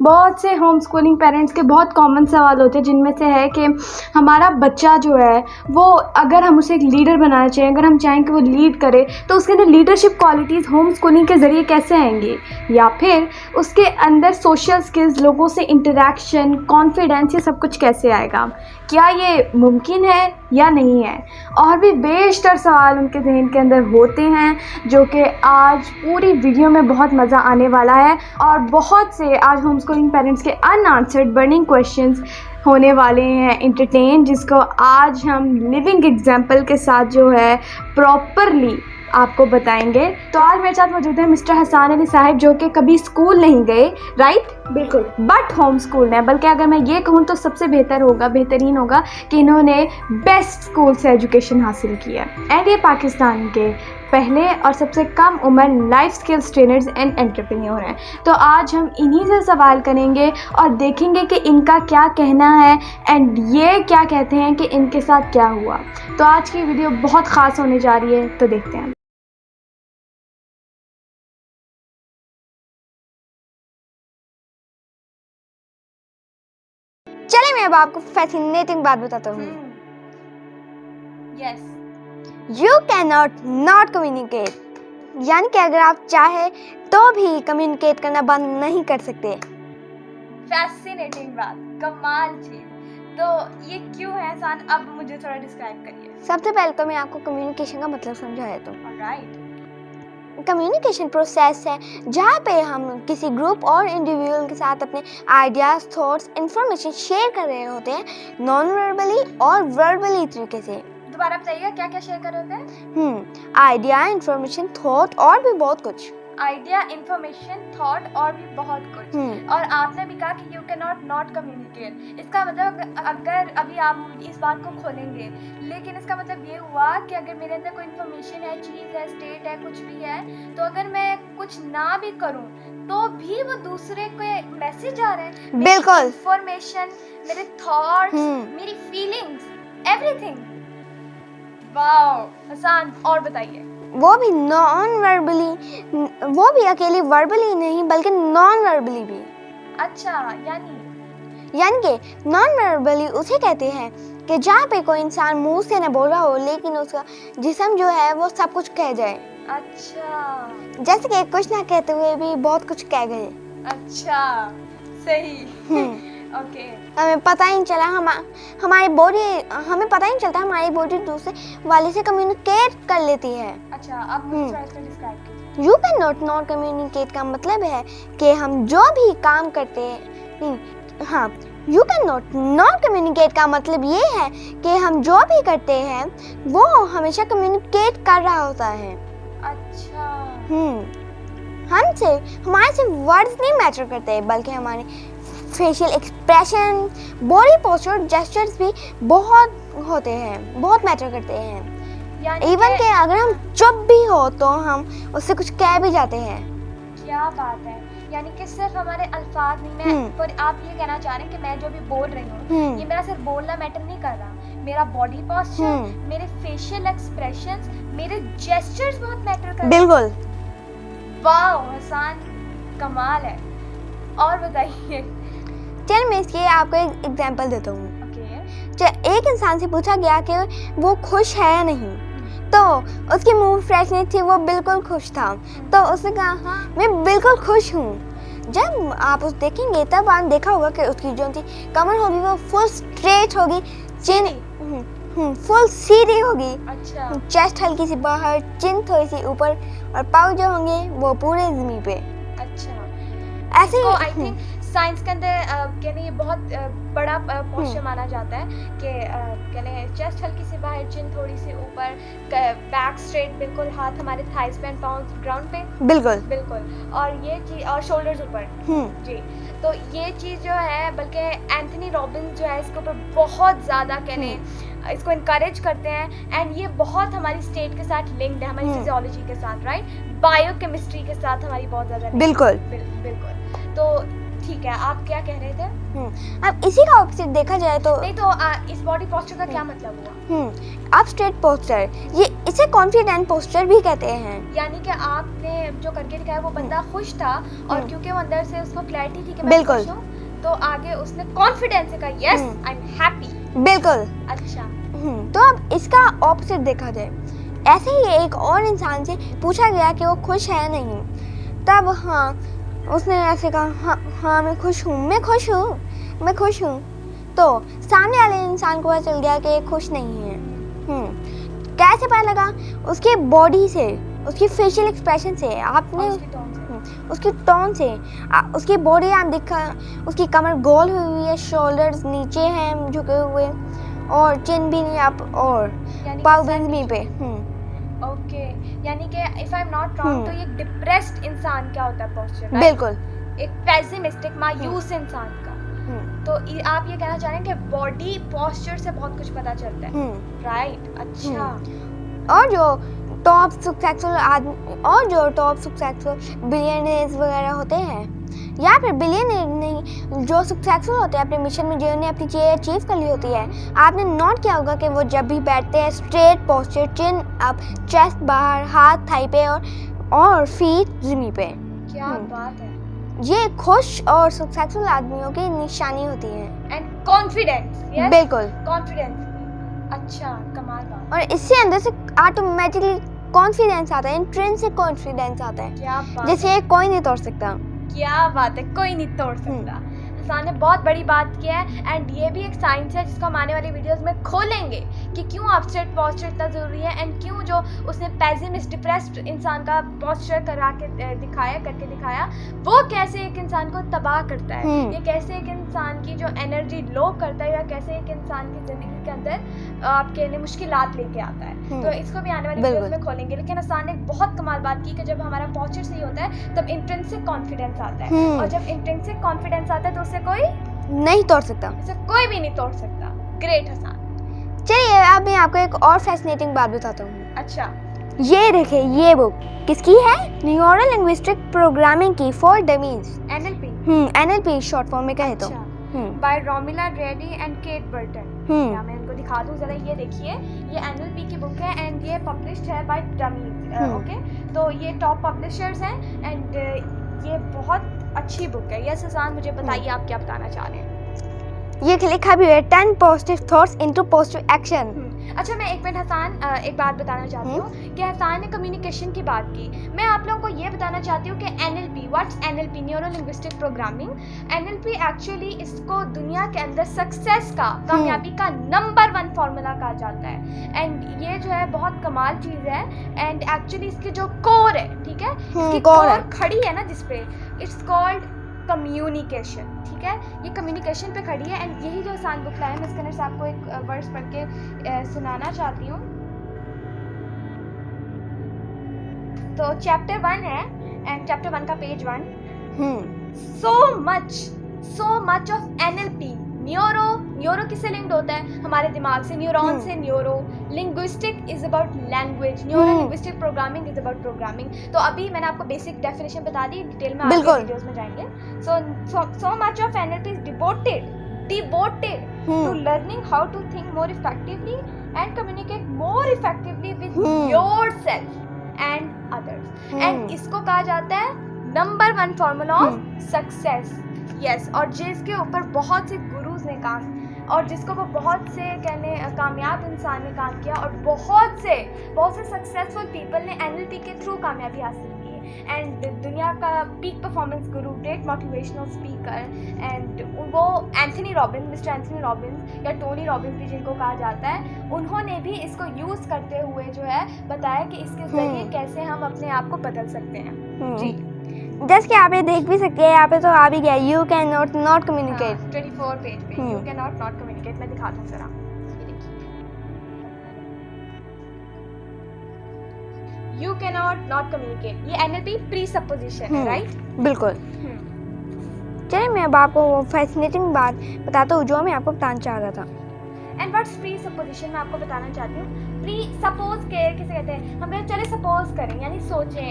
बहुत से home schooling parents के बहुत कॉमन सवाल होते हैं, जिनमें से है कि हमारा बच्चा जो है वो, अगर हम उसे एक लीडर बनाना चाहें, अगर हम चाहें कि वो लीड करे, तो उसके अंदर लीडरशिप क्वालिटीज़ होम स्कूलिंग के ज़रिए कैसे आएंगी, या फिर उसके अंदर सोशल स्किल्स, लोगों से इंटरेक्शन, कॉन्फिडेंस, ये सब कुछ कैसे आएगा। क्या ये मुमकिन है या नहीं है। और भी बेशतर सवाल उनके ज़हन के अंदर होते हैं, जो कि आज पूरी वीडियो में बहुत मज़ा आने वाला है। और बहुत से आज होम स्कूलिंग पेरेंट्स के अनआंसर्ड बर्निंग क्वेश्चंस होने वाले हैं इंटरटेन, जिसको आज हम लिविंग एग्जाम्पल के साथ जो है प्रॉपरली आपको बताएंगे। तो आज मेरे साथ मौजूद है मिस्टर हसन अली साहब, जो कि कभी स्कूल नहीं गए, राइट, बिल्कुल, बट होम स्कूल है। बल्कि अगर मैं ये कहूँ तो सबसे बेहतरीन होगा कि इन्होंने बेस्ट स्कूल से एजुकेशन हासिल की है। एंड ये पाकिस्तान के पहले और सबसे कम उम्र life skills trainers and entrepreneur हैं। तो आज हम इन्हीं से सवाल करेंगे और देखेंगे कि इनका क्या कहना है एंड ये क्या कहते हैं कि इनके साथ क्या हुआ। तो आज की वीडियो बहुत ख़ास होने जा रही है, तो देखते हैं। चलिए मैं अब आपको फैसिनेटिंग बात बताता हूँ। Yes, you can not communicate, यानी कि अगर आप चाहे तो भी कम्युनिकेट करना बंद नहीं कर सकते। फैसिनेटिंग बात, कमाल चीज़। तो ये क्यों है हसन, अब मुझे थोड़ा डिस्क्राइब करिए। सबसे पहले तो मैं आपको कम्युनिकेशन का मतलब समझाया तो ऑलराइट। कम्युनिकेशन प्रोसेस है जहाँ पे हम किसी ग्रुप और इंडिविजुअल के साथ अपने आइडियाज, थॉट्स, इंफॉर्मेशन शेयर कर रहे होते हैं, नॉन वर्बली और वर्बली तरीके से। दोबारा बताइएगा, क्या क्या शेयर कर रहे होते हैं। आइडिया, इंफॉर्मेशन, थॉट और भी बहुत कुछ। आइडिया, इंफॉर्मेशन, थॉट और भी बहुत कुछ। और आपने भी कहा कि यू कैन नॉट कम्युनिकेट। इसका मतलब अगर अभी आप इस बात को खोलेंगे, लेकिन इसका मतलब ये हुआ कि अगर मेरे अंदर कोई इंफॉर्मेशन है, चीज़ है, स्टेट है, कुछ भी है, तो अगर मैं कुछ ना भी करूं तो भी वो दूसरे को मैसेज आ रहे हैं। बिल्कुल। इंफॉर्मेशन, मेरे थॉट्स, मेरी फीलिंग्स, एवरीथिंग। वाओ हसन, और बताइए। वो भी नॉन वर्बली, वो भी अकेली वर्बली नहीं बल्कि नॉन वर्बली भी। अच्छा, यानी कि नॉन वर्बली उसे कहते हैं कि जहाँ पे कोई इंसान मुंह से न बोल रहा हो लेकिन उसका जिस्म जो है वो सब कुछ कह जाए। अच्छा, जैसे कि कुछ ना कहते हुए भी बहुत कुछ कह गए। अच्छा, सही। ओके। हमें पता ही नहीं चला, हमारी बॉडी, हमें पता ही नहीं चलता हमारी बॉडी दूसरे वाले से कम्युनिकेट कर लेती है। अच्छा, अब मुझे थोड़ा इसको डिस्क्राइब कीजिए। यू कैन नॉट कम्युनिकेट का मतलब है कि हम जो भी काम करते हैं, हाँ, यू कैन नॉट कम्युनिकेट का मतलब ये है कि हम जो भी करते हैं वो हमेशा कम्युनिकेट कर रहा होता है। अच्छा। हमारे सिर्फ वर्ड्स नहीं मैटर करते, बल्कि हमारे facial expression, body posture, gestures भी बहुत होते हैं, बहुत मैटर करते हैं। इवन के अगर हम चुप भी हो तो हम उससे कुछ कह भी जाते हैं। क्या बात है, यानी कि सिर्फ हमारे अल्फाज नहीं, मैं पर आप ये कहना चाह रहे हैं कि मैं जो भी बोल रही हूँ, ये मेरा सिर्फ बोलना मैटर नहीं कर रहा, मेरा बॉडी पोस्चर, मेरे फेशियल एक्सप्रेशंस, मेरे जेस्चर्स बहुत मैटर कर रहे हैं। बिल्कुल। वाओ हसन, कमाल है। और बताइए। चल मैं इसके आपको एक एग्जांपल देता हूँ। एक इंसान से पूछा गया कि वो खुश है या नहीं, तो उसकी मूड फ्रेश नहीं थी, वो बिल्कुल खुश था, तो उसने कहा मैं बिल्कुल खुश हूँ। जब आप उस देखेंगे तब आप देखा होगा कि उसकी जो कमर होगी वो फुल स्ट्रेट होगी, चिन फुल सीधी होगी। अच्छा। चेस्ट हल्की सी बाहर, चिन थोड़ी सी ऊपर, और पाँव जो होंगे वो पूरे जमीन पे। अच्छा, ऐसे ही आई थिंक साइंस के अंदर कहने ये बहुत बड़ा पोस्चर माना जाता है कि कहने चेस्ट हल्की सी बाहर, चिन थोड़ी सी ऊपर, बैक स्ट्रेट बिल्कुल, हाथ हमारे थाइस पे एंड पाउंड्स ग्राउंड पे। बिल्कुल। और ये चीज, और शोल्डर्स ऊपर। जी। तो ये चीज़ जो है, बल्कि एंथनी रॉबिन्स जो है इसके ऊपर बहुत ज़्यादा कहने इसको इनकरेज करते हैं, एंड ये बहुत हमारी स्टेट के साथ लिंक्ड है, हमारी फिजियोलॉजी के साथ, राइट, बायोकेमिस्ट्री के साथ हमारी बहुत ज़्यादा। बिल्कुल। तो ठीक है, आप क्या कह रहे थे? अब इसी का ऑपोजिट देखा जाए तो नहीं तो इस बॉडी पोस्चर का क्या मतलब हुआ? अब स्ट्रेट पोस्चर, ये इसे कॉन्फिडेंट पोस्चर भी कहते हैं। यानी कि आपने जो करके दिखाया वो बंदा खुश था और क्योंकि वो अंदर से उसको क्लैरिटी थी कि मैं बिल्कुल। खुश हूँ, तो आगे उसने कॉन्फिडेंस से कहा यस आई एम हैप्पी। बिल्कुल। अच्छा, तो अब इसका ऑपोजिट देखा जाए, ऐसे ही एक और इंसान से पूछा गया कि वो खुश है नहीं, तब उसने ऐसे कहा हाँ मैं खुश हूँ। तो सामने वाले इंसान को पता चल गया कि ये खुश नहीं है। कैसे पता लगा? उसके बॉडी से, उसकी फेशियल एक्सप्रेशन से, आपने उसकी टोन से, उसकी बॉडी आप दिखा, उसकी कमर गोल हुई है, शोल्डर्स नीचे हैं झुके हुए, और चिन भी नहीं आप, और पाव भी पे। ओके, यानी कि if I am not wrong तो ये डिप्रेस्ड इंसान क्या होता है पोस्चर? बिल्कुल, एक पेसिमिस्टिक मायूस इंसान का। तो आप ये कहना चाह रहे हैं कि बॉडी पोस्चर से बहुत कुछ पता चलता है, राइट? अच्छा। और जो टॉप सक्सेसफुल बिलियनर्स वगैरह होते हैं, या फिर बिलियनर नहीं, जो सक्सेसफुल होते हैं अपने मिशन में, जिन्होंने अपनी चीज़ें अचीव कर ली होती है, आपने नोट किया होगा कि वो जब भी बैठते हैं स्ट्रेट पोस्चर, चिन अप, चेस्ट बाहर, हाथ थाई पे और फीट ज़मीन पे। क्या बात है! ये खुश और सक्सेसफुल आदमियों की निशानी होती है। एंड कॉन्फिडेंस, बिल्कुल, कॉन्फिडेंस। अच्छा, कमाल बात। और इससे अंदर से ऑटोमेटिकली कॉन्फिडेंस आता है, इंट्रिंसिक कॉन्फिडेंस आता है, क्या बात, जिसे कोई नहीं तोड़ सकता। क्या बात है, कोई नहीं तोड़ सकता। हसन ने बहुत बड़ी बात की है, एंड ये भी एक साइंस है जिसको हम आने वाली वीडियोस में खोलेंगे कि क्यों अपस्ट्रेट पोस्चर इतना ज़रूरी है, एंड क्यों जो उसने पेसिमिस्ट डिप्रेस्ड इंसान का पोस्चर करके दिखाया वो कैसे एक इंसान को तबाह करता है, ये कैसे एक इंसान की जो एनर्जी लो करता है, या कैसे एक इंसान की ज़िंदगी के अंदर आपके लिए मुश्किलात लेके आता है। तो इसको भी आने वाली वीडियोस में खोलेंगे। लेकिन हसन ने एक बहुत कमाल बात की कि जब हमारा पोस्चर सही होता है तब इंट्रिंसिक कॉन्फिडेंस आता है, और जब इंट्रिंसिक कॉन्फिडेंस आता है तो उससे कोई नहीं तोड़ सकता, इसे कोई भी नहीं तोड़ सकता। ग्रेट हसन। चलिए अब मैं आपको एक और फैसिनेटिंग बात बताता हूँ। अच्छा, ये देखिए, ये बुक किसकी है? न्यूरो लिंग्विस्टिक प्रोग्रामिंग की, for dummies, NLP short form में कहे तो, by Romilla Ready and Kate Burton. मैं इनको दिखा दूं जरा, ये देखिए, ये NLP की बुक है एंड ये पब्लिश्ड है बाय डमीज। ओके, तो ये टॉप पब्लिशर्स हैं एंड ये बहुत अच्छी बुक है। यस हसन, मुझे बताइए आप क्या बताना चाह रहे हैं? ये लिखा भी है 10 positive thoughts into positive action. अच्छा, मैं एक मिनट हसन एक बात बताना चाहती हूँ कि हसन ने कम्युनिकेशन की बात की। मैं आप लोगों को ये बताना चाहती हूँ कि NLP, what's NLP? Neuro linguistic programming. NLP actually इसको दुनिया के अंदर सक्सेस का, कामयाबी का नंबर 1 फार्मूला कहा जाता है, एंड ये जो है बहुत कमाल चीज़ है, एंड एक्चुअली इसके जो कोर है, ठीक है, इसकी कोर खड़ी है ना जिसपे, इट्स कॉल्ड कम्युनिकेशन। ठीक है, ये कम्युनिकेशन पे खड़ी है, एंड यही जो हसन बुक लाया है, मैं इसके अंदर से आपको एक वर्ड्स पढ़ के सुनाना चाहती हूँ। तो चैप्टर 1 है, एंड चैप्टर 1 का page 1, so much of NLP। Neuro किससे लिंक्ड होता है? हमारे दिमाग से, न्यूरॉन से neuro. Linguistic is about language, neuro linguistic programming is about programming. तो अभी मैंने आपको बेसिक डेफिनेशन बता दी, डिटेल में आगे वीडियोस में जाएंगे। So much of NLP is devoted to learning how to think more effectively and communicate more effectively with yourself and others. And इसको कहा जाता है number 1 formula of success. Yes, और जिसके ऊपर बहुत से गुरुज ने काम, और जिसको वो बहुत से कामयाब इंसान ने काम किया, और बहुत से सक्सेसफुल पीपल ने NLP के थ्रू कामयाबी हासिल की है। एंड दुनिया का peak performance Guru, great motivational speaker, and वो मिस्टर एंथनी रॉबिन्स या टोनी रॉबिन्स भी जिनको कहा जाता है, उन्होंने भी इसको यूज़ करते हुए जो है बताया कि इसके जरिए कैसे हम अपने आप को बदल सकते हैं। जी, जैसे कि आप ये देख भी सकते हैं, यहाँ पे तो आ भी गया, you can not communicate. 24 page पे यू कैन नॉट कम्युनिकेट। मैं दिखाता हूँ जरा, यू कैन नॉट कम्युनिकेट, ये NLP प्री सपोजिशन है, राइट? बिल्कुल। चलिए मैं अब आपको फैसिनेटिंग बात बताता हूँ जो मैं आपको बताना चाह रहा था। एंड व्हाट्स प्री सपोजिशन मैं आपको बताना चाहती हूँ। प्री सपोज के किसे कहते हैं, हम कहते चले सपोज करें, यानी सोचें,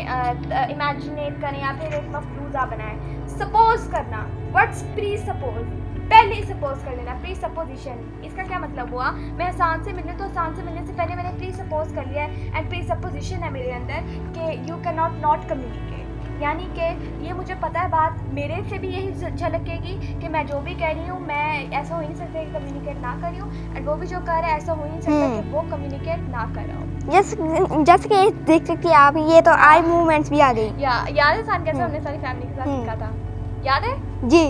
इमेजिनेट करें या फिर एक मफरूज़ा बनाएं। सपोज करना, व्हाट्स प्री सपोज, पहले सपोज कर लेना, प्री सपोजिशन। इसका क्या मतलब हुआ, मैं हसान से मिलने, तो हसान से मिलने से पहले मैंने प्री सपोज कर लिया है, एंड प्री सपोजिशन है मेरे अंदर कि यू कैन नॉट कम्युनिकेट, यानी कि ये मुझे पता है बात मेरे से भी यही झलकेगी कि मैं जो भी कह रही हूँ, मैं ऐसा हो ही नहीं सकता कि कम्युनिकेट ना कर रही हूँ, एंड वो भी जो कर रहा है ऐसा हो ही नहीं सकता कि वो कम्युनिकेट ना कर रहा हो। जैसे कि देख सकती हैं आप, ये तो आई मूवमेंट्स भी आ गई। याद है सान कैसे हमने सारी फैमिली के साथ सीखा था, याद है जी?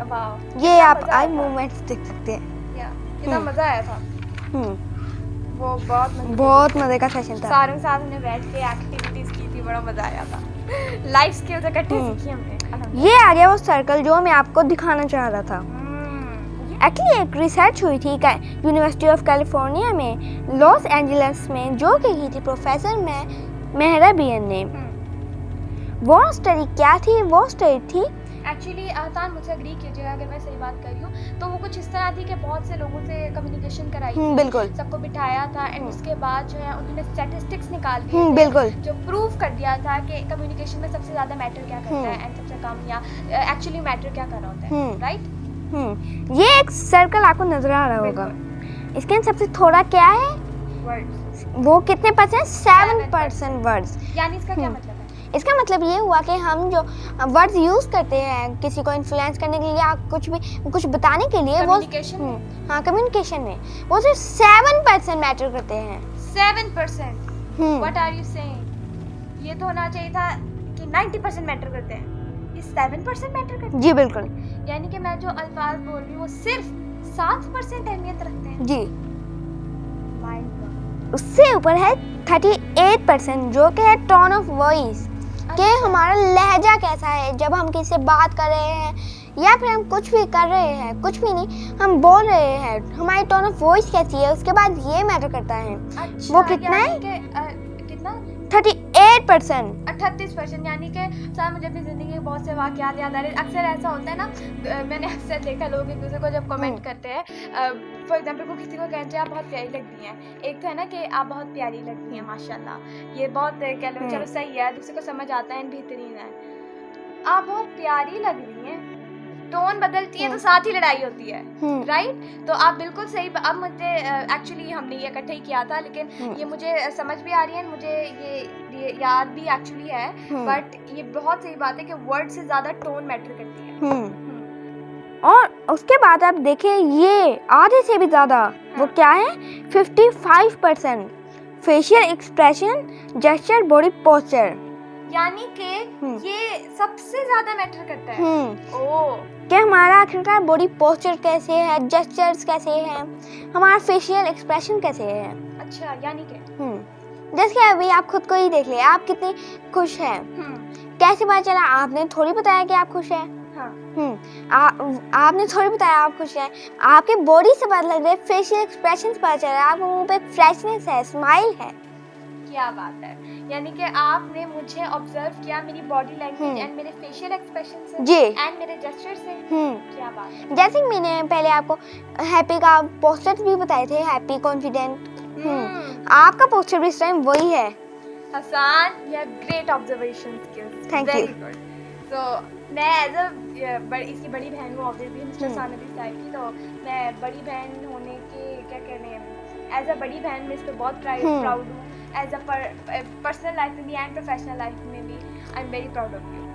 वाह, ये आप आई मूवमेंट्स देख सकते हैं। कितना मजा आया था, वो बहुत मजे का सेशन था। सारों के साथ हमने बैठ के एक्टिविटीज की थी, बड़ा मजा आया था, लाइफ स्किल्स इकट्ठे सीखी हमने। ये आ गया वो सर्कल जो मैं आपको दिखाना चाह रहा था। एक्चुअली एक रिसर्च हुई थी यूनिवर्सिटी ऑफ कैलिफोर्निया में लॉस एंजलिस में, जो कि की थी प्रोफेसर मेहराबियन ने। वो स्टडी क्या थी? वो स्टडी थी एक्चुअली आसान, मुझसे एग्री कीजिएगा अगर मैं सही बात कर रही हूँ, तो वो कुछ इस तरह थी कि बहुत से लोगों से कम्युनिकेशन कराई थी, बिल्कुल, सबको बिठाया था, एंड उसके बाद जो है उन्होंने स्टैटिस्टिक्स निकाल दिए थे, बिल्कुल, जो प्रूव कर दिया था कि कम्युनिकेशन में सबसे ज़्यादा मैटर क्या करता है एंड सबसे कम, या एक्चुअली मैटर क्या कर रहा होता है, राइट? ये एक सर्कल आपको नजर आ रहा होगा, इसके अंदर सबसे थोड़ा क्या है? वर्ड्स। वो कितने परसेंट? 7% वर्ड्स। यानी इसका क्या मतलब है? इसका मतलब ये हुआ कि हम जो वर्ड्स यूज करते हैं किसी को इन्फ्लुएंस करने के लिए या कुछ बताने के लिए, वो कम्युनिकेशन में वो सिर्फ 7% मैटर करते हैं। 7%? What are you saying? ये तो होना चाहिए था कि 90% मैटर करते हैं, ये 7% मैटर करते हैं। जी बिल्कुल, यानी कि मैं जो अल्फाज बोल रही हूँ वो सिर्फ 7% अहमियत रखते हैं। जी, उससे ऊपर है 38% जो कि है टोन ऑफ वॉइस, कि हमारा लहजा कैसा है जब हम किसी से बात कर रहे हैं या फिर हम कुछ भी कर रहे हैं, कुछ भी नहीं हम बोल रहे हैं, हमारी टोन ऑफ वॉइस कैसी है, उसके बाद ये मैटर करता है। अच्छा, वो कितना है? कितना? 38%। 38%। यानी कि सर मुझे अपनी ज़िंदगी के बहुत से वाक़यात याद आ रहे हैं। अक्सर ऐसा होता है ना, मैंने अक्सर देखा लोग एक दूसरे को जब कमेंट करते हैं, फॉर एग्जांपल को किसी को कहते हैं आप बहुत प्यारी लगती हैं, एक तो है ना कि आप बहुत प्यारी लगती हैं माशाल्लाह, ये बहुत कह लो चलो सही है, दूसरे को समझ आता है, बेहतरीन है, आप बहुत प्यारी लग रही हैं, टोन बदलती है तो साथ ही लड़ाई होती है, राइट? तो आप बिल्कुल सही। अब मुझे एक्चुअली हमने ये इकट्ठे ही किया था, लेकिन ये मुझे समझ भी आ रही है, मुझे ये याद भी एक्चुअली है, बट ये बहुत सही बात है कि वर्ड से ज़्यादा टोन मैटर करती है। और उसके बाद आप देखें ये आधे से भी ज़्यादा वो क्या है? 55% facial expression, gesture, body posture, यानी कि ये सबसे ज्यादा मैटर करता है। ओह, कि हमारा आखिरकार बॉडी पोस्चर कैसे है, जेस्चर्स कैसे हैं, हमारा फेशियल एक्सप्रेशन कैसे है। अच्छा, यानी कि जैसे कि अभी आप खुद को ही देख ले, आप कितनी खुश हैं, कैसे पता चला? आपने थोड़ी बताया कि आप खुश हैं। आपने थोड़ी बताया आप खुश हैं, आपके बॉडी से पता लग रहा है, फेशियल एक्सप्रेशन पता चल रहा है, आपके मुंह पे फ्रेशनेस है, स्माइल है। क्या बात है, यानी कि आपने मुझे ऑब्जर्व किया मेरी बॉडी लैंग्वेज एंड मेरे फेशियल एक्सप्रेशन से जी, एंड मेरे जेस्चर से। क्या बात है। जैसे मैंने पहले आपको हैप्पी का पोस्टर भी बताए थे, हैप्पी, कॉन्फिडेंट, आपका पोस्टर भी इस टाइम वही है। Hasan, you have great observation skills, thank you. So मैं एज अ इसकी बड़ी बहन हूँ, ऑब्वियसली मिस्टर सानवी साहब की, तो मैं बड़ी बहन होने के क्या कहने हैं, एज अ बड़ी बहन मैं इस पर बहुत प्राउड हूँ, एज अ पर्सनल लाइफ में भी एंड प्रोफेशनल लाइफ में भी I am very proud of you.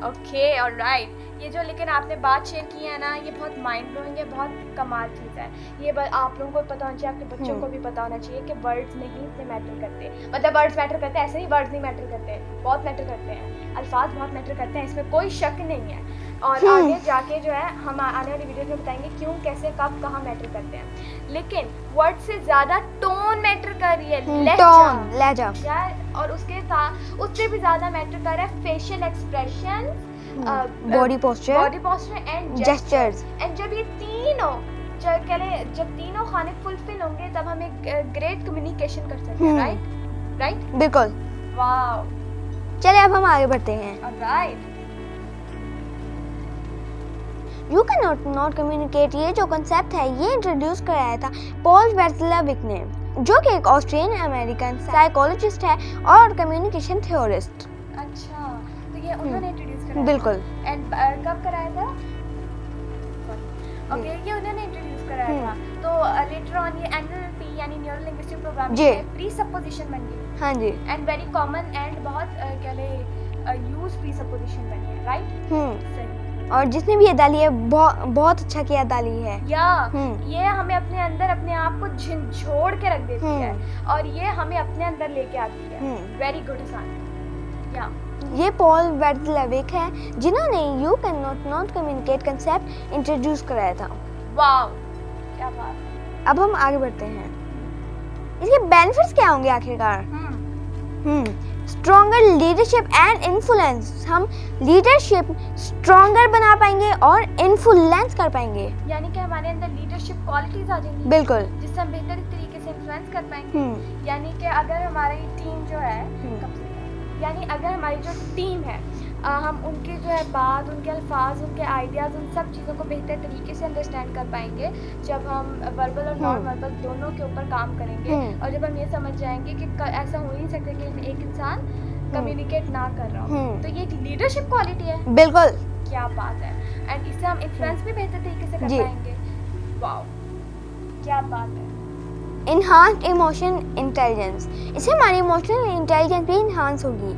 Okay, alright. ये जो लेकिन आपने बात शेयर की है ना, ये बहुत माइंड ब्लोइंग है, बहुत कमाल चीज़ है। ये आप लोगों को पता होना चाहिए, आपके बच्चों को भी पता होना चाहिए कि वर्ड्स नहीं इतने मैटर करते, मतलब वर्ड्स मैटर करते हैं, ऐसे नहीं वर्ड्स नहीं मैटर करते, बहुत मैटर करते हैं, अल्फाज बहुत मैटर करते हैं, इसमें कोई शक नहीं है। और आगे जाके जो है हम आने वाली वीडियो में बताएंगे क्यों, कैसे, कब, कहाँ मैटर करते हैं। लेकिन वर्ड से ज़्यादा टोन मैटर कर रही है, लहजा यार, और उससे भी ज़्यादा मैटर कर रहा है facial expression, body posture and gestures. And जब ये तीनों जब तीनों खाने फुलफिल होंगे तब हम एक ग्रेट कम्युनिकेशन कर सकते हैं, राइट? बिल्कुल। वाओ, चलिए अब हम आगे बढ़ते हैं। Alright. You can not communicate, ये जो कंसेप्ट है ये इंट्रोड्यूस कराया था पॉल वेस्लविक ने। जो कि एक ऑस्ट्रेलियन अमेरिकन साइकोलॉजिस्ट है और कम्युनिकेशन थ्योरिस्ट। अच्छा, तो ये उन्होंने इंट्रोड्यूस कराया? बिल्कुल। एंड कब कराया था? ओके, ये उन्होंने इंट्रोड्यूस कराया था। तो लेटर ऑन ये एनएलपी यानी न्यूरो लिंग्विस्टिक प्रोग्रामिंग जी। में प्रीसपोजिशन बन गई। हाँ जी। एंड वेरी कॉमन एंड बहुत कह ले यूज प्रीसपोजिशन बन गया, राइट? सही। और जिसने भी ये डाली है बहुत अच्छा किया डाली है। या ये हमें अपने अंदर अपने आप को झिझोड़ के रख देती है और ये हमें अपने अंदर लेके आती है। Very good Hasan. या ये पॉल वेडलेविक है जिन्होंने you can not communicate concept introduce कराया था। वाओ, क्या बात है। अब हम आगे बढ़ते हैं। इसके बेनिफिट्स क्या होंगे आखिरकार? Stronger leadership and influence. हम लीडरशिप स्ट्रॉन्गर बना पाएंगे और इन्फ्लुएंस कर पाएंगे। यानी कि हमारे अंदर लीडरशिप क्वालिटीज आ जाएंगी। बिल्कुल। जिससे हम बेहतर तरीके से इन्फ्लुएंस कर पाएंगे। यानी कि अगर हमारी टीम जो है यानी अगर हमारी जो टीम है हम उनकी जो है बात, उनके अल्फाज, उनके आइडियाज़, उन सब चीज़ों को बेहतर तरीके से अंडरस्टैंड कर पाएंगे जब हम वर्बल और नॉन वर्बल दोनों के ऊपर काम करेंगे। और जब हम ये समझ जाएंगे कि ऐसा हो ही नहीं सकता कि एक इंसान कम्युनिकेट ना कर रहा हो, तो ये एक लीडरशिप क्वालिटी है। बिल्कुल। क्या बात है। एंड इससे हम इन्फ्लुएंस भी बेहतर तरीके से कर पाएंगे। वाओ, क्या बात है। Enhanced emotion intelligence. इससे हमारी इमोशनल इंटेलिजेंस भी इन्हांस होगी।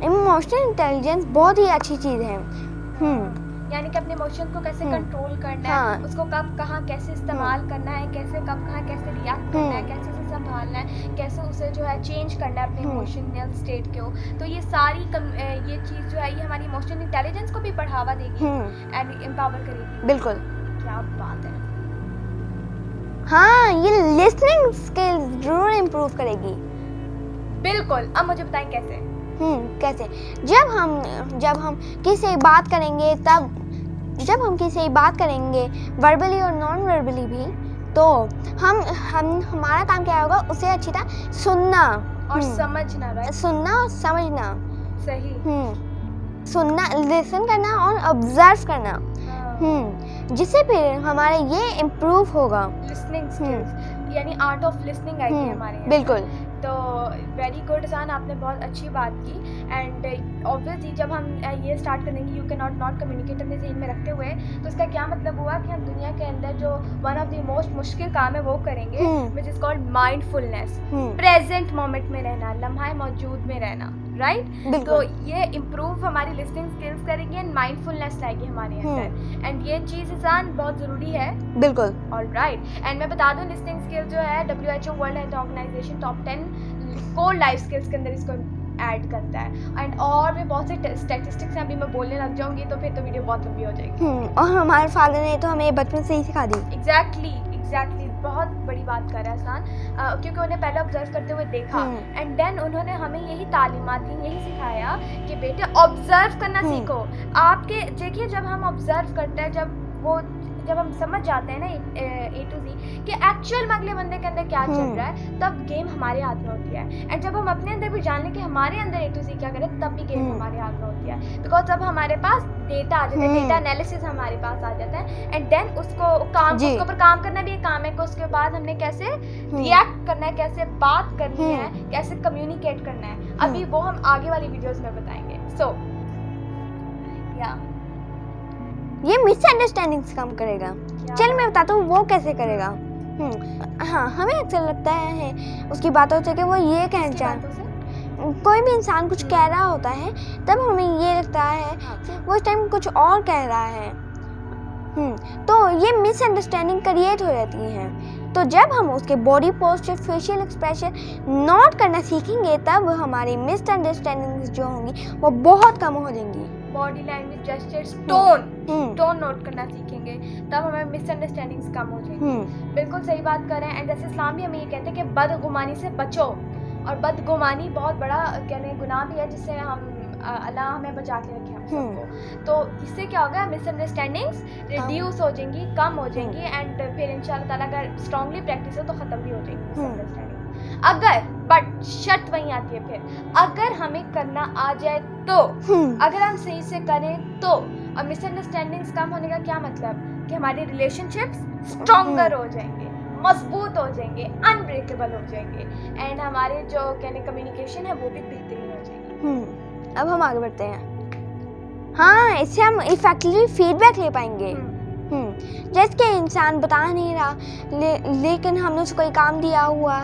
इमोशनल इंटेलिजेंस बहुत ही अच्छी चीज़ है। यानी कि अपने इमोशन को कैसे कंट्रोल करना है, उसको कब कहाँ कैसे इस्तेमाल करना है, कैसे कब कहाँ कैसे रिएक्ट करना है, कैसे उसे संभालना है, कैसे उसे जो है चेंज करना है अपने इमोशनल स्टेट को। तो ये सारी ये चीज़ जो है ये हमारी इमोशनल इंटेलिजेंस को भी बढ़ावा देगी एंड एम्पावर करेगी। बिल्कुल। क्या बात है। हाँ, ये लिसनिंग स्किल्स जरूर इम्प्रूव करेगी। बिल्कुल। अब मुझे बताएं कैसे? कैसे? जब हम किसी से बात करेंगे जब हम किसी से बात करेंगे वर्बली और नॉन वर्बली भी, तो हमारा काम क्या होगा? उसे अच्छी तरह सुनना और समझना। राइट? सुनना और समझना। सही। सुनना, लिसन करना और ऑब्जर्व करना। जिससे फिर हमारा ये इम्प्रूव होगा। लिसनिंग स्किल्स यानी आर्ट ऑफ लिसनिंग आएगी हमारे। बिल्कुल। तो वेरी गुड जान, आपने बहुत अच्छी बात की। एंड ऑब्वियसली जब हम ये स्टार्ट करेंगे यू कैन नॉट कम्युनिकेट अपने ज़हन में रखते हुए, तो इसका क्या मतलब हुआ कि हम दुनिया के अंदर जो वन ऑफ द मोस्ट मुश्किल काम है वो करेंगे, which is called mindfulness. Present moment में रहना, लम्हा मौजूद में रहना। राइट? तो ये इम्प्रूव हमारी लिसनिंग स्किल्स करेंगे एंड माइंडफुलनेस लाएगी हमारे अंदर। एंड ये चीज़ इंसान बहुत ज़रूरी है। बिल्कुल। ऑलराइट। एंड मैं बता दूं लिसनिंग स्किल जो है WHO World Health Organization top 10 core life skills के अंदर इसको ऐड करता है। एंड और भी बहुत से स्टैटिस्टिक्स हैं, अभी मैं बोलने लग जाऊंगी तो फिर तो वीडियो बहुत लंबी हो जाएगी। और हमारे फादर ने तो हमें बचपन से ही सिखा दी। एग्जैक्टली बहुत बड़ी बात कर रहा है आसान, क्योंकि उन्हें पहले ऑब्जर्व करते हुए देखा एंड देन उन्होंने हमें यही तालीमात दी, यही सिखाया कि बेटे ऑब्जर्व करना सीखो। आपके देखिए जब हम ऑब्जर्व करते हैं, जब हम समझ जाते हैं ना A to Z कि एक्चुअल में अगले बंदे के अंदर क्या चल रहा है, तब गेम हमारे हाथ में होती है। एंड जब हम अपने अंदर भी जान लें कि हमारे अंदर A to Z क्या करे, तब भी गेम हमारे हाथ में होती है। बिकॉज जब हमारे पास डेटा आ जाता है, डेटा एनालिसिस हमारे पास आ जाता है एंड देन उसके ऊपर काम करना भी एक काम है कि उसके बाद हमने कैसे रिएक्ट करना है, कैसे बात करनी है, कैसे कम्युनिकेट करना है। अभी वो हम आगे वाली वीडियोस में बताएंगे। सो ये मिसअंडरस्टैंडिंग्स कम करेगा। चल मैं बताता हूँ वो कैसे करेगा। हाँ, हमें अक्सर लगता है उसकी बातों से कि वो ये कहना चाहता, कोई भी इंसान कुछ कह रहा होता है तब हमें ये लगता है वो इस टाइम कुछ और कह रहा है। तो ये मिसअंडरस्टैंडिंग क्रिएट हो जाती है। तो जब हम उसके body posture, facial expression note करना सीखेंगे, तब हमारी मिसअंडरस्टैंडिंग्स जो होंगी वो बहुत कम हो जाएंगी। Body language, gestures, tone note करना सीखेंगे, तब हमें मिसअंडरस्टैंडिंग्स कम हो जाएंगी। बिल्कुल सही बात कर रहे हैं। एंड जैसे इस्लाम भी हमें ये कहते हैं कि बदगुमानी से बचो, और बदगुमानी बहुत बड़ा कहने गुनाह भी है जिससे हम अल्लाह हमें बचा के रखे हम सबको। तो इससे क्या होगा, मिसअंडरस्टैंडिंग्स रिड्यूस हो जाएंगी, कम हो जाएंगी एंड फिर इंशाल्लाह ताला अगर स्ट्रांगली प्रैक्टिस हो तो ख़त्म भी हो जाएगी मिसअंडरस्टैंडिंग। बट शर्त वहीं आती है फिर, अगर हमें करना आ जाए तो, अगर हम सही से करें तो। और मिसअंडरस्टैंडिंग्स कम होने का क्या मतलब कि हमारे रिलेशनशिप्स स्ट्रॉन्गर हो जाएंगे। मजबूत हो जाएंगे, अनब्रेकेबल हो जाएंगे एंड हमारे जो कहने कम्युनिकेशन है वो भी बेहतरीन हो जाएगी। अब हम आगे बढ़ते हैं। हाँ, इससे हम इफेक्टिवली फीडबैक ले पाएंगे। जैसे कि इंसान बता नहीं रहा लेकिन हमने उसको कोई काम दिया हुआ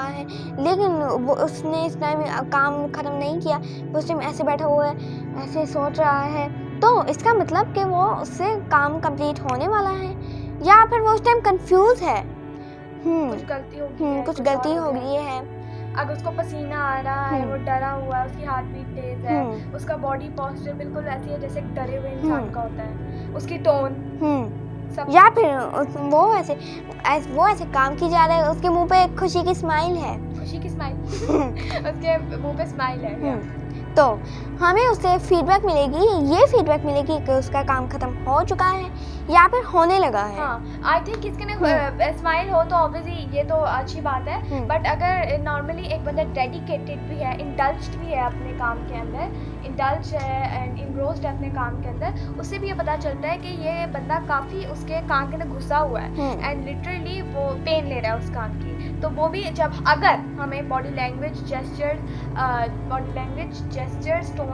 है, लेकिन वो उसने इस टाइम काम ख़त्म नहीं किया, वो उस टाइम ऐसे बैठा हुआ है, ऐसे सोच रहा है, तो इसका मतलब कि वो उससे काम कंप्लीट होने वाला है, या फिर वो उस टाइम कंफ्यूज है, कुछ गलती हो गई है। अगर उसको पसीना आ रहा है, वो डरा हुआ है, उसकी हार्ट बीट तेज है, उसका बॉडी पोस्चर बिल्कुल ऐसी है जैसे डरे हुए इंसान का होता है, उसकी टोन या फिर वो ऐसे काम की जा रहा है, उसके मुंह पे खुशी की स्माइल है, उसके मुंह पे स्माइल है, तो हमें उससे फीडबैक मिलेगी, ये फीडबैक मिलेगी कि उसका काम खत्म हो चुका है या फिर होने लगा है। हाँ, आई थिंक इसके स्माइल हो तो ऑब्वियसली ये तो अच्छी बात है, बट अगर नॉर्मली एक बंदा डेडिकेटेड भी है, इंडल्ज्ड भी है अपने काम के अंदर, इंडल्ज है एंड इनरोस्ड है अपने काम के अंदर, उससे भी ये पता चलता है कि ये बंदा काफ़ी उसके काम के अंदर घुसा हुआ है एंड लिटरली वो पेन ले रहा है उस काम की, तो वो भी जब अगर हमें बॉडी लैंग्वेज जेस्चर्स टोन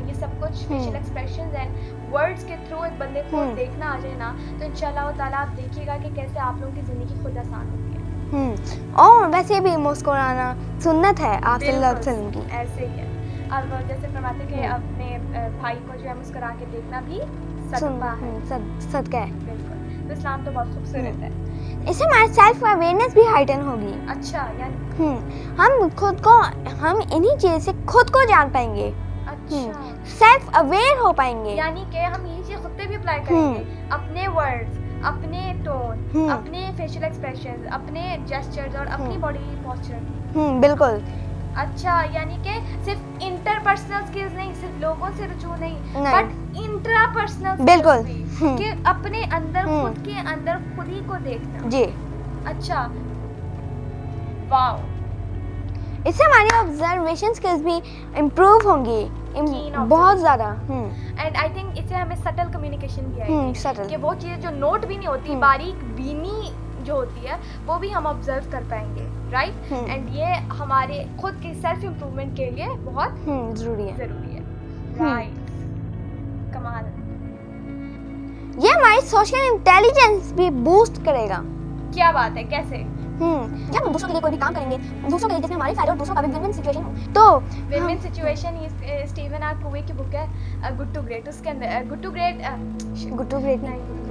ये सब कुछ फेशियल एक्सप्रेशंस एंड वर्ड्स के थ्रू एक बंदे को देखना आ जाए ना, तो इंशाल्लाह ताला आप देखिएगा कि कैसे आप लोगों की ज़िंदगी खुद आसान होती है। और वैसे भी मुस्कुराना सुन्नत है आप सल्लल्लाहु अलैहि वसल्लम की, ऐसे ही है। अब जैसे फरमाते कि अपने भाई को जो है मुस्कुरा के देखना भी सदका है। बिल्कुल, तो इस्लाम तो बहुत खूबसूरत है। इससे हमारी सेल्फ अवेयरनेस भी हाइटन होगी। अच्छा, यानी हम इन्हीं चीज़ से खुद को जान पाएंगे। अच्छा, सेल्फ अवेयर हो पाएंगे, यानी कि हम यही चीज़ खुद पे भी अप्लाई करेंगे, अपने वर्ड्स, अपने टोन, अपने फेशियल एक्सप्रेशंस, अपने जेस्चर्स और अपनी बॉडी पोस्चर। बिल्कुल। अच्छा, यानी कि सिर्फ इंटरपर्सनल स्किल्स नहीं, सिर्फ लोगों से रुजू नहीं, बट इंट्रापर्सनल बिल्कुल कि अपने अंदर खुद के अंदर खुद ही को देखना। जी। अच्छा, वाओ, इससे हमारी ऑब्जर्वेशन स्किल्स भी इम्प्रूव होंगी बहुत ज़्यादा। एंड आई थिंक इससे हमें सटल कम्युनिकेशन भी आएगी कि वो चीज़ें जो नोट भी नहीं होती, बारीक बीनी जो होती है, वो भी हम ऑब्जर्व कर पाएंगे, राइट? एंड ये हमारे खुद के सेल्फ इम्प्रूवमेंट के लिए बहुत ज़रूरी है। राइट, कमाल। ये हमारी सोशल इंटेलिजेंस भी बूस्ट करेगा। क्या बात है, कैसे? जब हम दूसरों के लिए कोई भी काम करेंगे, दूसरों के लिए जिसमें हमारे फायदा और दूसरों का भी विन-विन सिचुएशन हो, तो विन-विन सिचुएशन ये स्टीवन आर कोवे की बुक है गुड टू ग्रेट, उसके अंदर गुड टू ग्रेट नहीं,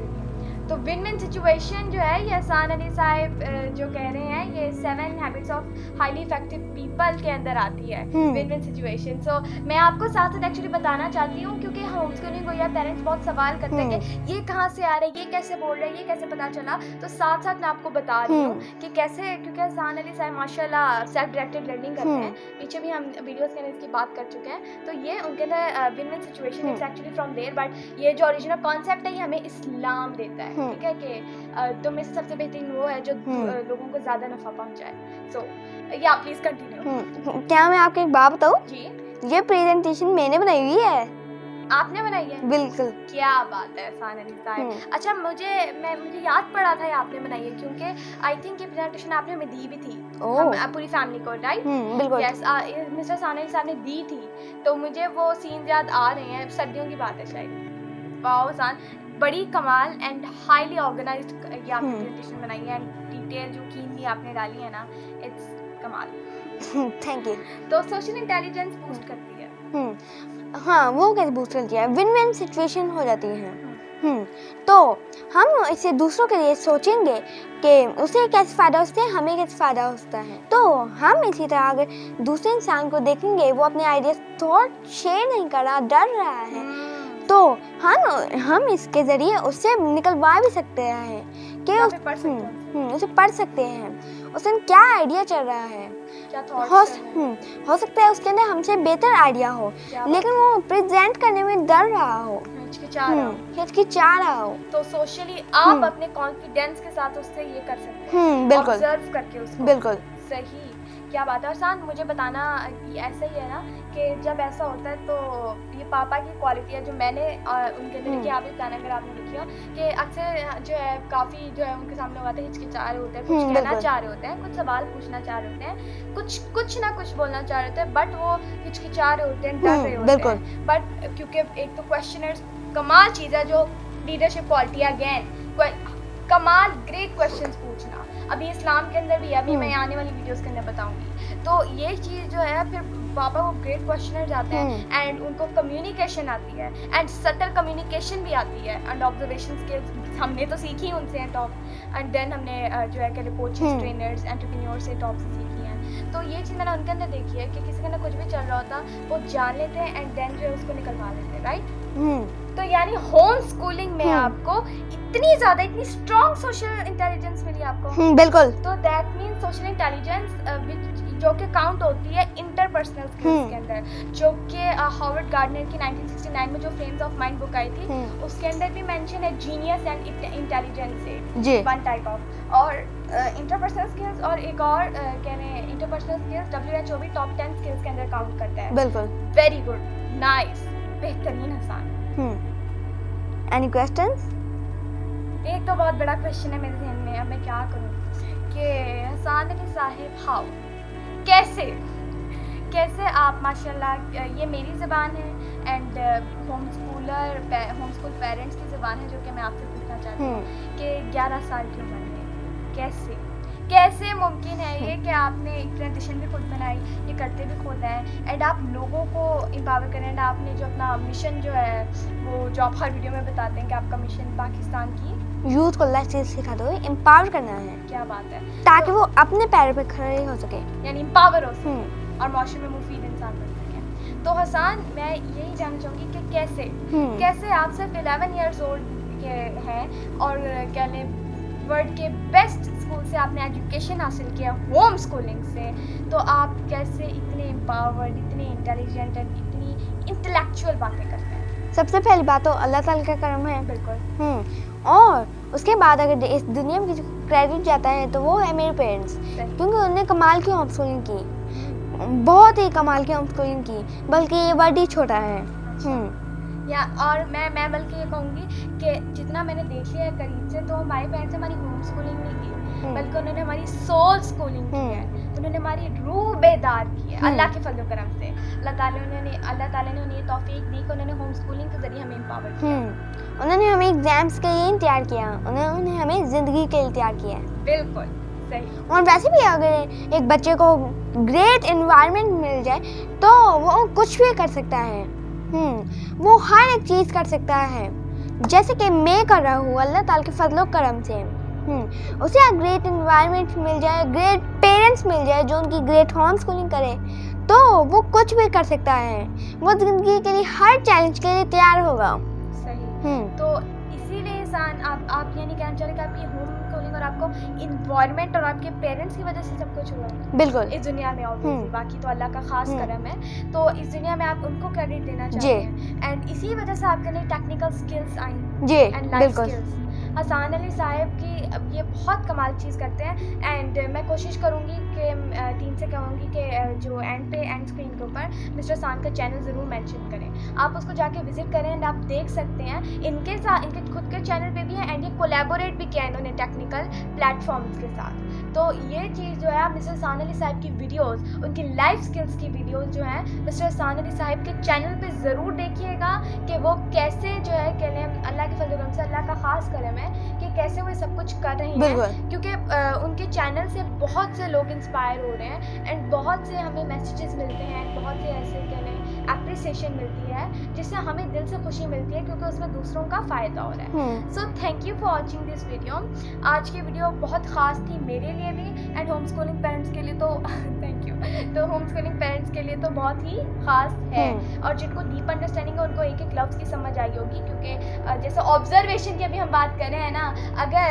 तो विन विन सिचुएशन जो है ये हसन अली साहब जो कह रहे हैं, ये 7 habits of highly effective people के अंदर आती है विन विन सिचुएशन। सो मैं आपको साथ साथ एक्चुअली बताना चाहती हूँ, क्योंकि होम स्कूलिंग को या पेरेंट्स बहुत सवाल करते हैं कि ये कहाँ से आ रहा है, ये कैसे बोल रहे हैं, ये कैसे पता चला, तो साथ साथ मैं आपको बता रही हूँ कि कैसे, क्योंकि हसन अली साहब माशाल्लाह सेल्फ डायरेक्टेड लर्निंग करते हैं, पीछे भी हम वीडियोज़ के अंदर इसकी बात कर चुके हैं, तो ये उनके अंदर win win situation is actually from there, but ये जो ओरिजिनल कॉन्सेप्ट है ये हमें इस्लाम देता है, ठीक है, कि तो में से सबसे बेहतरीन वो है जो लोगों को ज्यादा नफा पहुंचाए। सो या प्लीज कंटिन्यू। क्या मैं आपको एक बात बताऊं? जी। ये प्रेजेंटेशन मैंने बनाई हुई है। आपने बनाई है? बिल्कुल। क्या बात है हसन अली साहब। अच्छा, मुझे याद पड़ा था ये आपने बनाई है, क्योंकि आई थिंक ये प्रेजेंटेशन आपने हमें दी भी थी पूरी फैमिली को, राइट? बिल्कुल। यस, मिस्टर हसन अली साहब ने दी थी, तो मुझे वो सीन याद आ रहे हैं, सर्दियों की बात है शायद। वाओ हसन, बड़ी कमाल एंड हाईली ऑर्गेनाइज्ड ये आपने प्रेजेंटेशन बनाई है, एंड डिटेल जो कीनली आपने डाली है ना, इट्स कमाल। Thank you. तो सोशल इंटेलिजेंस बूस्ट करती है। हाँ, वो कैसे बूस्ट करती है? विन विन सिचुएशन हो जाती है। तो हम इसे दूसरों के लिए सोचेंगे कि उसे कैसे फ़ायदा होता है, हमें कैसे फ़ायदा होता है, तो हम इसी तरह अगर दूसरे इंसान को देखेंगे वो अपने आइडियाज थॉट शेयर नहीं कर रहा, डर रहा है, तो हम इसके ज़रिए उससे निकलवा भी सकते हैं कि उसे पढ़ सकते हैं, उससे क्या आइडिया चल रहा है, हो सकता है उसके अंदर हमसे बेहतर आइडिया हो, लेकिन वो प्रेजेंट करने में डर रहा हो, हिचकिचा रहा हो, तो सोशली आप अपने कॉन्फिडेंस के साथ उससे ये कर सकते हैं, बिल्कुल, ऑब्जर्व करके उसको। बिल्कुल सही, क्या बात है। और सान मुझे बताना ऐसा ही है ना कि जब ऐसा होता है तो ये पापा की क्वालिटी है जो मैंने उनके अंदर देखी, आप भी बताना अगर आपने देखी हो, कि अक्सर जो है काफ़ी जो है उनके सामने लोग आते हैं, हिचकिचा रहे होते हैं, कुछ कहना चाह रहे होते हैं, कुछ सवाल पूछना चाह रहे होते हैं, कुछ ना कुछ बोलना चाह रहे होते हैं, बट वो हिचकिचा रहे होते हैं, डर रहे होते हैं। बट क्योंकि एक तो क्वेश्चनर्स कमाल चीज़ है जो लीडरशिप क्वालिटी, अगेन कमाल ग्रेट क्वेश्चंस पूछना, अभी इस्लाम के अंदर भी है, अभी मैं आने वाली वीडियोस के अंदर बताऊंगी। तो ये चीज़ जो है, फिर पापा वो ग्रेट क्वेश्चनर जाते हैं एंड उनको कम्युनिकेशन आती है एंड सटल कम्युनिकेशन भी आती है एंड ऑब्जर्वेशन स्किल्स हमने तो सीखी उनसे टॉप, एंड देन हमने जो है कि कोचेस, ट्रेनर्स, एंटरप्रेन्योर से टॉप से सीखी हैं। तो ये चीज़ मैंने उनके अंदर देखी है कि किसी के अंदर कुछ भी चल रहा होता वो जान लेते हैं एंड देन जो है उसको निकलवा लेते हैं, राइट। तो यानी होम स्कूलिंग में आपको इतनी ज़्यादा, इतनी स्ट्रॉन्ग सोशल इंटेलिजेंस मिली आपको। बिल्कुल। तो दैट मीन्स सोशल इंटेलिजेंस जो कि काउंट होती है इंटरपर्सनल स्किल्स के अंदर, जो कि हार्वर्ड गार्डनर की 1969 में जो फ्रेम्स ऑफ माइंड बुक आई थी उसके अंदर भी मेंशन है जीनियस एंड इंटेलिजेंस से वन टाइप ऑफ, और इंटरपर्सनल स्किल्स और एक और कहने इंटरपर्सनल स्किल्स WHO भी टॉप 10 स्किल्स के अंदर काउंट करता है। बिल्कुल। वेरी गुड, नाइस, बेहतरीन हसन। Any questions? एक तो बहुत बड़ा क्वेश्चन है मेरे ध्यान में, अब मैं क्या करूँ कि हसन अली साहिब हाउ, कैसे आप माशाल्लाह, ये मेरी ज़बान है एंड होम स्कूल पेरेंट्स की ज़बान है जो कि मैं आपसे पूछना चाहती हूँ कि 11 साल की उम्र में कैसे मुमकिन है ये कि आपने एक ट्रांजिशन भी खुद बनाई, ये करते भी खुद हैं एंड आप लोगों को एम्पावर करें एंड आपने जो अपना मिशन जो है वो जो आप हर वीडियो में बताते हैं कि आपका मिशन पाकिस्तान की यूथ को लाइफ चीज सिखा दो, एम्पावर करना है। क्या बात है, ताकि वो अपने पैरों पे खड़े हो सके, यानी एम्पावर हो सके और माशरे में मुफीद इंसान बन सके। तो हसन मैं यही जानना चाहूँगी कि कैसे आप सिर्फ 11 ईयर्स ओल्ड के हैं और कह लें वर्ल्ड के बेस्ट स्कूल से आपने एजुकेशन हासिल किया होम स्कूलिंग से, तो आप कैसे इतने एम्पावर्ड, इतने इंटेलिजेंट एंड इतनी इंटेलेक्चुअल बातें करते हैं? सबसे पहली बात तो अल्लाह ताला का करम है। बिल्कुल। और उसके बाद अगर इस दुनिया में क्रेडिट जाता है तो वो है मेरे पेरेंट्स, क्योंकि उन्होंने कमाल की होम स्कूलिंग की, बहुत ही कमाल की होम स्कूलिंग की, बल्कि ये वर्ड ही छोटा है। या और मैं बल्कि ये कहूँगी कि जितना मैंने देख लिया है करीब से, तो हमारे पेरेंट्स हमारी होम स्कूलिंग नहीं की, बल्कि उन्होंने हमारी सोल स्कूलिंग की है, उन्होंने हमारी रूह बेदार की है अल्लाह के फजल करम से। अल्लाह ताला ने उन्हें तौफीक दी कि उन्होंने होम स्कूलिंग के जरिए हमें एम्पावर किया। उन्होंने हमें एग्जाम्स के लिए तैयार किया, उन्होंने हमें ज़िंदगी के लिए तैयार किया है। बिल्कुल सही। और वैसे भी अगर एक बच्चे को ग्रेट एनवायरनमेंट मिल जाए तो वो कुछ भी कर सकता है, वो हर एक चीज़ कर सकता है, जैसे कि मैं कर रहा हूँ अल्लाह ताला के फजलो करम से। उसे ग्रेट एनवायरनमेंट मिल जाए, ग्रेट पेरेंट्स मिल जाए जो उनकी ग्रेट होम स्कूलिंग करे, तो वो कुछ भी कर सकता है, वो ज़िंदगी के लिए हर चैलेंज के लिए तैयार होगा। सही। तो इसीलिए इंसान आप यानी कहना चाह रहे कि आपकी होम स्कूलिंग और आपको इन्वायरमेंट और आपके पेरेंट्स की वजह से सब कुछ हुआ बिल्कुल इस दुनिया में, ऑब्वियसली बाकी तो अल्लाह का खास करम है, तो इस दुनिया में आप उनको क्रेडिट देना चाहते हैं एंड इसी वजह से आपके लिए technical skills I and life skills. Hasan Ali Sahib की ये बहुत कमाल चीज़ करते हैं एंड मैं कोशिश करूँगी कि टीम से कहूँगी कि जो एंड स्क्रीन के ऊपर मिस्टर हसन का चैनल ज़रूर मेंशन करें, आप उसको जाके विजिट करें एंड आप देख सकते हैं इनके साथ, इनके खुद के चैनल पे भी है एंड ये कोलैबोरेट भी किया इन्होंने टेक्निकल प्लेटफॉर्म्स के साथ। तो ये चीज़ जो है आप मिस्टर हसन अली साहिब की वीडियोस, उनकी लाइफ स्किल्स की वीडियोस जो हैं मिस्टर हसन अली साहिब के चैनल पे ज़रूर देखिएगा कि वो कैसे जो है कहने अल्लाह के फजल से, अल्लाह का खास करम है कि कैसे वो सब कुछ कर रही हैं, क्योंकि उनके चैनल से बहुत से लोग इंस्पायर हो रहे हैं एंड बहुत से हमें मैसेजेस मिलते हैं, बहुत से ऐसे कहने एप्रिसिएशन मिलती है जिससे हमें दिल से खुशी मिलती है क्योंकि उसमें दूसरों का फ़ायदा हो रहा है। So thank you for watching this video. आज की वीडियो बहुत ख़ास थी मेरे लिए भी एंड होम स्कूलिंग पेरेंट्स के लिए तो थैंक यू, तो होम स्कूलिंग पेरेंट्स के लिए तो बहुत ही ख़ास है और जिनको डीप अंडरस्टैंडिंग है उनको एक एक लफ्ज़ की समझ आई होगी, क्योंकि जैसे ऑब्जर्वेशन की अभी हम बात कर रहे हैं ना, अगर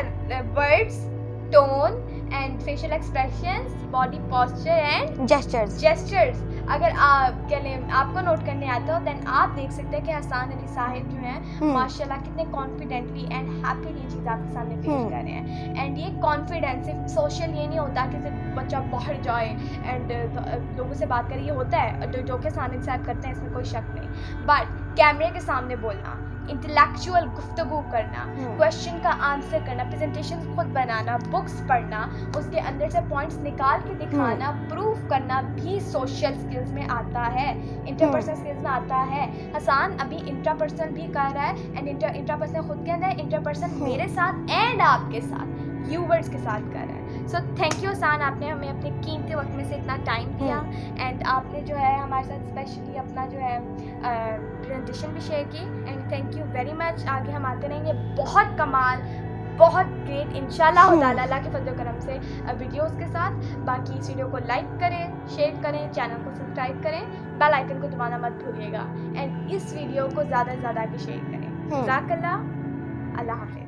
words, tone and facial expressions, body posture and gestures अगर आप क्या लें आपको नोट करने आता हो देन आप देख सकते हैं कि हसान अली साहिब जो हैं माशाल्लाह कितने कॉन्फिडेंटली एंड हैप्पीली ये चीज़ आपके सामने पेश कर रहे हैं। एंड ये कॉन्फिडेंस सिर्फ सोशल ये नहीं होता कि सिर्फ बच्चा बाहर जाए एंड लोगों से बात करे, ये होता है जो कि हसान अली साहब करते हैं, इसमें कोई शक नहीं, बट कैमरे के सामने बोलना, इंटेलेक्चुअल गुफ्तगू करना, क्वेश्चन का आंसर करना, प्रेजेंटेशन खुद बनाना, बुक्स पढ़ना, उसके अंदर से पॉइंट्स निकाल के दिखाना, प्रूफ करना भी सोशल स्किल्स में आता है, इंटरपर्सनल स्किल्स में आता है। हसान अभी इंट्रापर्सनल भी कर रहा है एंड इंट्रापर्सनल खुद के अंदर, इंटरपर्सनल मेरे साथ एंड आपके साथ व्यूवर्स के साथ कर रहा है। सो थैंक यू हसान, आपने हमें अपने कीमती वक्त में से इतना टाइम दिया एंड आपने जो है हमारे साथ स्पेशली अपना जो है प्रेजेंटेशन भी शेयर की and thank you very much. आगे हम आते रहेंगे बहुत कमाल, बहुत ग्रेट इंशाल्लाह ताला अल्लाह के फजल करम से वीडियोस के साथ। बाकी इस वीडियो को लाइक करें, शेयर करें, चैनल को सब्सक्राइब करें, बेल आइकन को दबाना मत भूलिएगा एंड इस वीडियो को ज़्यादा से ज़्यादा भी शेयर करें। जज़ाकल्लाह, अल्लाह हाफ़िज़।